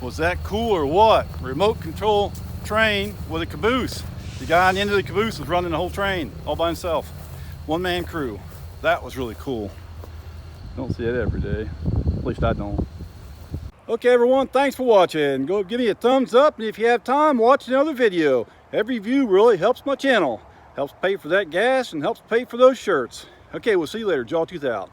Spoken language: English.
Was that cool or what? Remote control train with a caboose. The guy on the end of the caboose was running the whole train all by himself. One-man crew. That was really cool. Don't see it every day. At least I don't. Okay everyone, thanks for watching. Go give me a thumbs up, and if you have time, watch another video. Every view really helps my channel. Helps pay for that gas and helps pay for those shirts. Okay, we'll see you later. Jawtooth out.